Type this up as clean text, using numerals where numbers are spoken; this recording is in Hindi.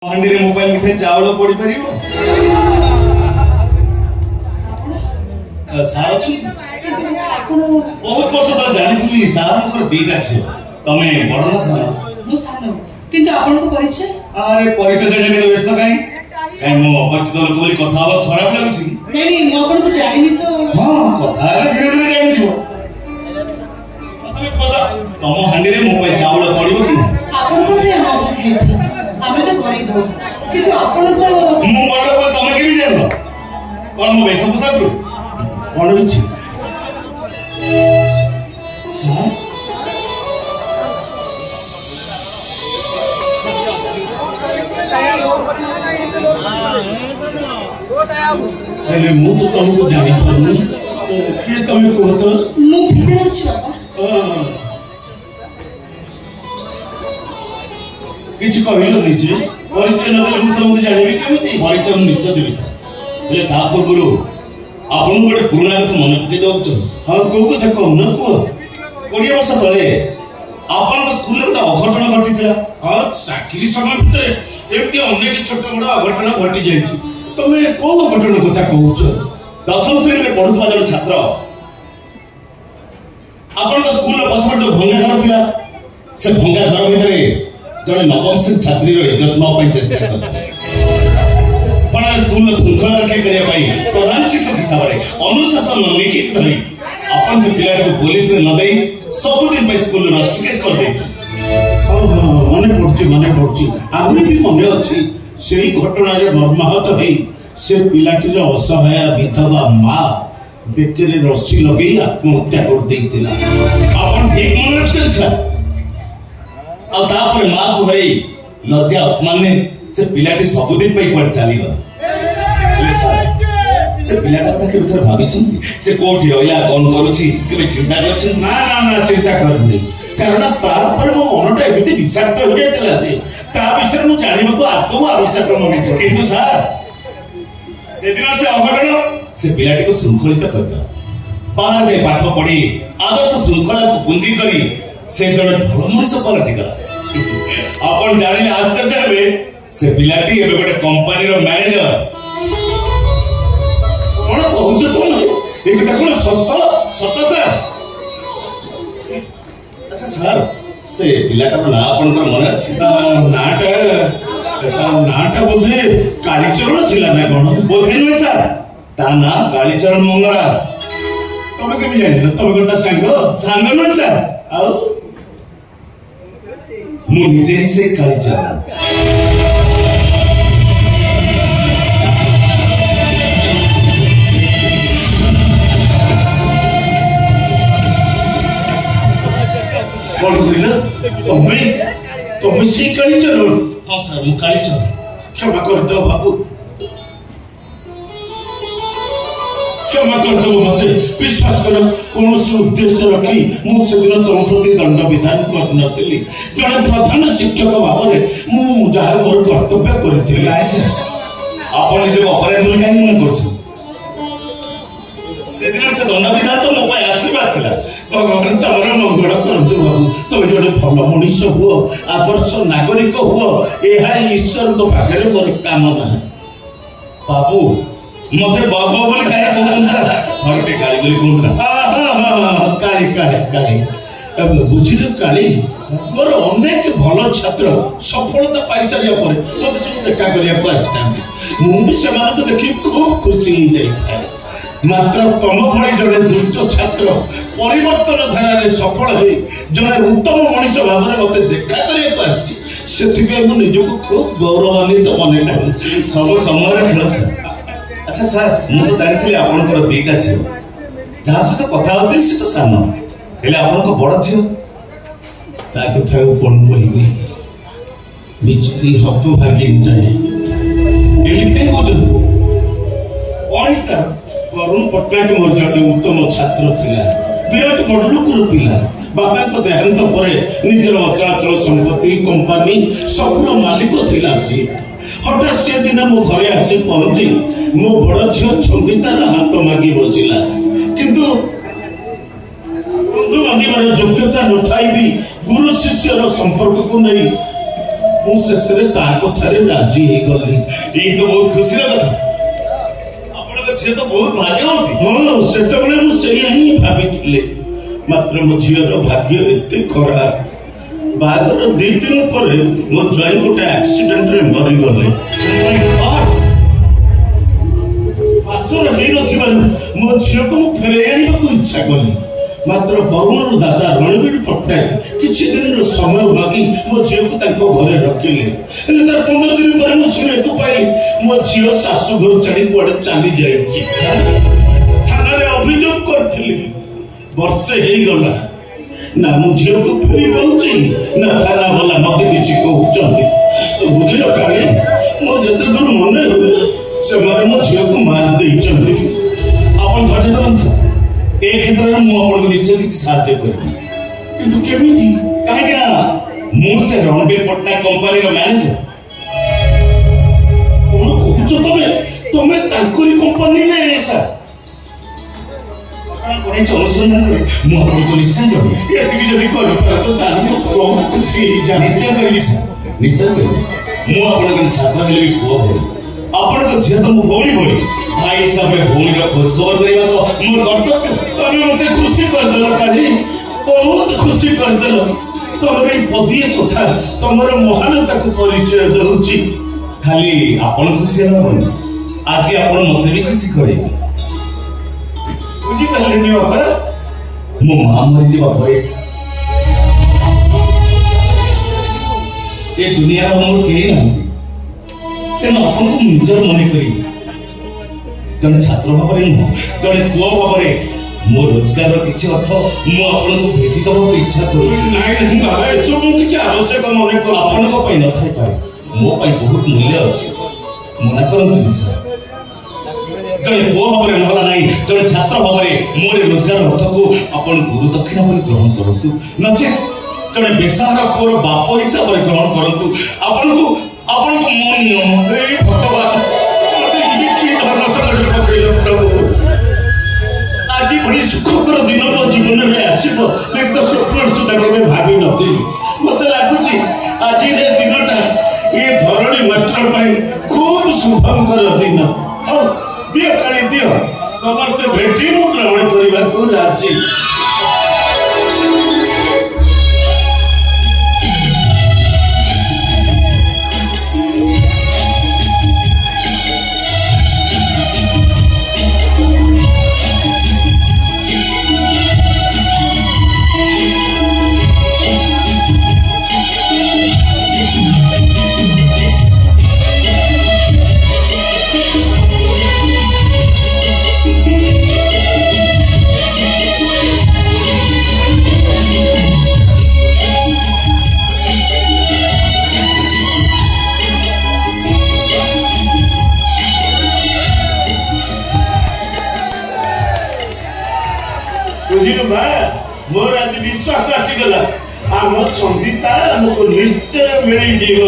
हांडी रे मोबाइल मिठे चावल पड़ी परिबो सार अछि बहुत वर्ष तले जानिथिली सार मकर दीटा छै तमे बड़ ना सार मु सानो किंतु आपन को परिचय अरे परिचय जने के व्यस्त काई मो अपरिचित लोक बोली कथा हवा खराब लागछि नहीं मु आपन को जानिनी तो हां कथा रे धीरे धीरे जानि छिबो तमे कोदा तम हांडी रे मोबाइल चावल पड़िबो कि ना आपन को ने हम हेबी हमें तो गरीब हो किंतु आपन तो मु बड़ को तमे के भी जानो कोन मो बेस पोशाक रो कोन होछि सर अरे मु तो तुमको जानि पानी के तमे को तो मु भीतर अछि बाबा किछि कहलो निजे परिचय न देले मु तुमको जानिबी केमिति परिचय निश्चय देबी सर बोले ता पूर्वरु आपन बड़े पुराना कथा मन पके दो हां को कथा को न को 20 वर्ष तळे आपन को स्कूल में अघटन घटितला हां चाकरी समय भितर एमती अनेक छोट बड़ अघटन घटि जायछि तमे को घटन कथा कहउछ 10वीं श्रेणी में पढुवा जण छात्र आपन को स्कूल रो पछपट जो भंगा घर थिला से भंगा घर भितरे जणे नवम श्रेणी छात्री रो इज्जत न पई चेष्टा करथि पण स्कूल श्रृंखला रखे करिया पई प्रधान शिक्षक हिसाब रे अनुशासन निकित धरि अपन से पिला को पुलिस रे न देई सब दिन पे स्कूल रस्टिकेट कर देथि मने पड़छि आहुरी भी मने अछि सेही घटना रे मर्माहत हेई से पिलाटी रे असहाय विधवा मां बेकरे रस्सी लगेई आत्महत्या कर देइतिला अपन ठीक मन रखछन सर आ तापर मां को हेई लज्जा अपमान ने से पिलाटी सब दिन पे कोड चली गला से पिलाटा कथा के भीतर भाबी छथि से कोठी रहला कोन करूछि केबे चिंता करछ ना चिंता करनी कारण तार पर मो मनटा एबिते विषाक्त हो जायतला जे ता विषय मु जानिबा को आतो आवश्यक मने किंतु सर से दिन से अघटन से पिलाटी को श्रृंखलित करबा बाहर दे पाठ पढ़ी आदर्श श्रृंखला को पुंजी करी से जड़े भलो मनुष्य पलटि गला अपन जानिले आश्चर्य हेबे से पिलाटी एबे गोटे कंपनी रो मैनेजर कोन कहउछ तुम ए कथा कोन सत्य सर अच्छा सर से पिलाटा ना अपन कर मन अछि नाटा बोधे कालीचरण थिला ना कोन बोधे न सर ता ना कालीचरण मंगराज तमे के भी जानिलो तमे कोटा सांग न सर आउ मु निजे ही से कालीचरण कौन कहला तुम्हें से कालीचरण हां सर मु कालीचरण क्षमा कर दो बाबू क्षमा कर दो मते विश्वास करो कौन से उद्देश्य रखी मु से दिन तुम प्रति दंड विधान कर नथिली जने प्रधान शिक्षक भाव रे मु जहा मोर कर्तव्य करथिली आपण जे अपराध काई मन करछु से दिन से दंड विधान तो मो पाए आशीर्वाद थिला भगवान तमरा मंगल करंतु बाबू तुम जने भल मनुष्य हुओ आदर्श नागरिक हुओ एहा ईश्वर को पाखरे मोर कामना बाबू मते बाबू बोली काहे कहउछन सर हरटे काली बोली कोन हां काली अब बुझिलो काली मोर अनेक भल छात्र सफलता पाई सारिया परे तो देखा करिया पाता मु भी समान को देखि खूब खुशी हो जाई मात्र तम भली जड़े दुष्ट छात्र परिवर्तन धारा रे सफल होई जड़े उत्तम मनुष्य भाव रे मते देखा करिया पाछि सेथिबे मु निजको खूब गौरवान्वित मने लागु सब समय रे खेलस अच्छा सर मु तो जानिथिली आपन कर दीटा छियो जहा से तो कथा होते से तो सानो हेले आपन को बड़ छियो ता कथा कोन कहिबी बिचरी हतो भागिन नाही एलिते कोजन ओइ सर वरुण पटनायक मोर जड़े उत्तम छात्र थिला विराट बड़लोकर पिला बापा को देहांत परे निजर अचल संपत्ति कंपनी सबरो मालिक थिला सी हठात से दिन मो घरे आसी पहुंची मो बड़ झियो छंदितार हाथ मागी बसिला किंतु बंधु मांगिबार योग्यता न थाई भी गुरु शिष्यर संपर्क को नहीं ମୁଁ ଶେଷରେ ତା କଥାରେ ରାଜି ହେଇଗଲି। ଏଇ ତ ବହୁତ ଖୁସିର କଥା। ଆପଣଙ୍କ ଝିଅ ତ ବହୁତ ଭାଗ୍ୟବତୀ। ହଁ, ସେତେବେଳେ ମୁଁ ସେଇଆ ହିଁ ଭାବିଥିଲି। ମାତ୍ର ମୋ ଝିଅର ଭାଗ୍ୟ ଏତେ ଖରାପ। ବାହାଘର 2 ଦିନ ପରେ ମୋ ଜ୍ୱାଇଁ ଗୋଟେ ଆକ୍ସିଡେଣ୍ଟରେ ମରିଗଲେ। ମାସର ହେଇନଥିବାରୁ ମୋ ଝିଅକୁ ମୁଁ ଫେରାଇ ଆଣିବାକୁ ଇଚ୍ଛା କଲି। ମାତ୍ର ବରୁଣର ଦାଦା ରଣବୀର ପଟ୍ଟନାୟକ କିଛି ଦିନର ସମୟ ମାଗି ମୋ ଝିଅକୁ ତାଙ୍କ ଘରେ ରଖିଲେ। ହେଲେ ତାର 15 ଦିନ ପରେ ମୁଁ ଶୁଣିବାକୁ ପାଇଲି ମୋ ଝିଅ ଶାଶୁ ଘର ଛାଡି କୁଆଡେ ଚାଲି ଯାଇଛି। ଥାନାରେ ଅଭିଯୋଗ କରିଥିଲି। ବର୍ଷେ ହେଇଗଲା, ନା ମୁଁ ଝିଅକୁ ଫେରି ପାଉଛି ନା ଥାନା ବାଲା ମତେ କିଛି କହୁଛନ୍ତି। ବୁଝିଲ କାଳେ, ମୋର ଯେତେ ଦୂର ମନେ ହୁଏ ସେମାନେ ମୋ ଝିଅକୁ ମାରି ଦେଇଛନ୍ତି। ଆପଣ ଧୈର୍ଯ୍ୟ ଧରନ୍ତୁ ସାର୍। ଏ କ୍ଷେତ୍ରରେ ମୁଁ ଆପଣଙ୍କୁ ନିଶ୍ଚୟ କିଛି ସାହାଯ୍ୟ କରିବି। କିନ୍ତୁ କେମିତି? କାହିଁକି ନା ମୁଁ ସେ ରଣବୀର ପଟ୍ଟନାୟକ କମ୍ପାନୀର ମ୍ୟାନେଜର। କଣ କହୁଛ ତମେ? ତମେ ତାଙ୍କରି କମ୍ପାନୀରେ? ସାର୍, ଆପଣ କୌଣସି ଅନୁସନ୍ଧାନ କରି ମୁଁ ଆପଣଙ୍କୁ ନିଶ୍ଚୟ ଜଣାଇବି। ଏତିକି ଯଦି କରିପାର ତ ତାହେଲେ ମୁଁ ବହୁତ ଖୁସି ହେଇଯାଏ। ନିଶ୍ଚୟ କରିବି ସାର୍, ନିଶ୍ଚୟ କରିବି। ମୁଁ ଆପଣଙ୍କ ଛାତ୍ର ହେଲେ ବି ପୁଅ ଭଳି, ଆପଣଙ୍କ ଝିଅ ତ ମୋ ଭଉଣୀ ଭଳି। ଭାଇ ହିସାବରେ ଭଉଣୀର ଖୋଜ ଖବର କରିବା ତ ମୋର କର୍ତ୍ତବ୍ୟ। ତମେ ମତେ ଖୁସି କରିଦେଲ କାଲି, ବହୁତ ଖୁସି କରିଦେଲ। ତମର ଏଇ ପଦିଏ କଥା ତମର ମହାନତାକୁ ପରିଚୟ ଦଉଛି। ଖାଲି ଆପଣ ଖୁସି ହେଲେ ହବନି, ଆଜି ଆପଣ ମତେ ବି ଖୁସି କରିବେ। ବୁଝିପାରିଲେନି ବାବା? ମୋ ମା ମରିଯିବା ପରେ ଏ ଦୁନିଆର ମୋର କେହି ନାହାନ୍ତି। ତେଣୁ ଆପଣଙ୍କୁ ମୁଁ ନିଜର ମନେ କରିବି। ଜଣେ ଛାତ୍ର ଭାବରେ ନୁହଁ, ଜଣେ ପୁଅ ଭାବରେ ମୋ ରୋଜଗାରର କିଛି ଅର୍ଥ ମୁଁ ଆପଣଙ୍କୁ ଭେଟି ଦେବାକୁ ଇଚ୍ଛା କରୁଛି। ନାଇଁ ବାବା, ଏସବୁ କିଛି ଆବଶ୍ୟକ ମନେ କର। ଆପଣଙ୍କ ପାଇଁ ନଥାଇପାରେ, ମୋ ପାଇଁ ବହୁତ ମୂଲ୍ୟ ଅଛି। ମନା କରନ୍ତୁନି ସାର୍। ଜଣେ ପୁଅ ଭାବରେ ନହେଲା ନାହିଁ, ଜଣେ ଛାତ୍ର ଭାବରେ ମୋର ରୋଜଗାର ଅର୍ଥକୁ ଆପଣ ଗୁରୁ ଦକ୍ଷିଣା ବୋଲି ଗ୍ରହଣ କରନ୍ତୁ, ନଚେତ୍ ଜଣେ ବେସାହାର ପୁଅର ବାପ ହିସାବରେ ଗ୍ରହଣ କରନ୍ତୁ। ଆପଣଙ୍କୁ ଆପଣଙ୍କୁ ମୋ ନିୟମ। ଏଇ ଭଗବାନ, ମତେ ଇଏ କି ଧର୍ମ ସଙ୍କଟରେ ପକେଇଲ ପ୍ରଭୁ। ଆଜି ଭଳି ସୁଖକର ଦିନ ମୋ ଜୀବନରେ ଆସିବ ଏକ ସ୍ୱପ୍ନ ସୁଦ୍ଧା କେବେ ଭାବି ନଥିଲି। ମତେ ଲାଗୁଛି ଆଜିର ଏ ଦିନଟା ଏ ଧରଣୀ ମାଷ୍ଟର ପାଇଁ ଖୁବ୍ ଶୁଭଙ୍କର ଦିନ। ହଉ ଦିଅ କାଳି ଦିଅ, ତମର ସେ ଭେଟି ମୁଁ ଗ୍ରହଣ କରିବାକୁ ରାଜି। ବୁଝିଲୁ ବା, ମୋର ଆଜି ବିଶ୍ୱାସ ଆସିଗଲା ଆମ ଛନ୍ଦିତା ଆମକୁ ନିଶ୍ଚୟ ମିଳିଯିବ।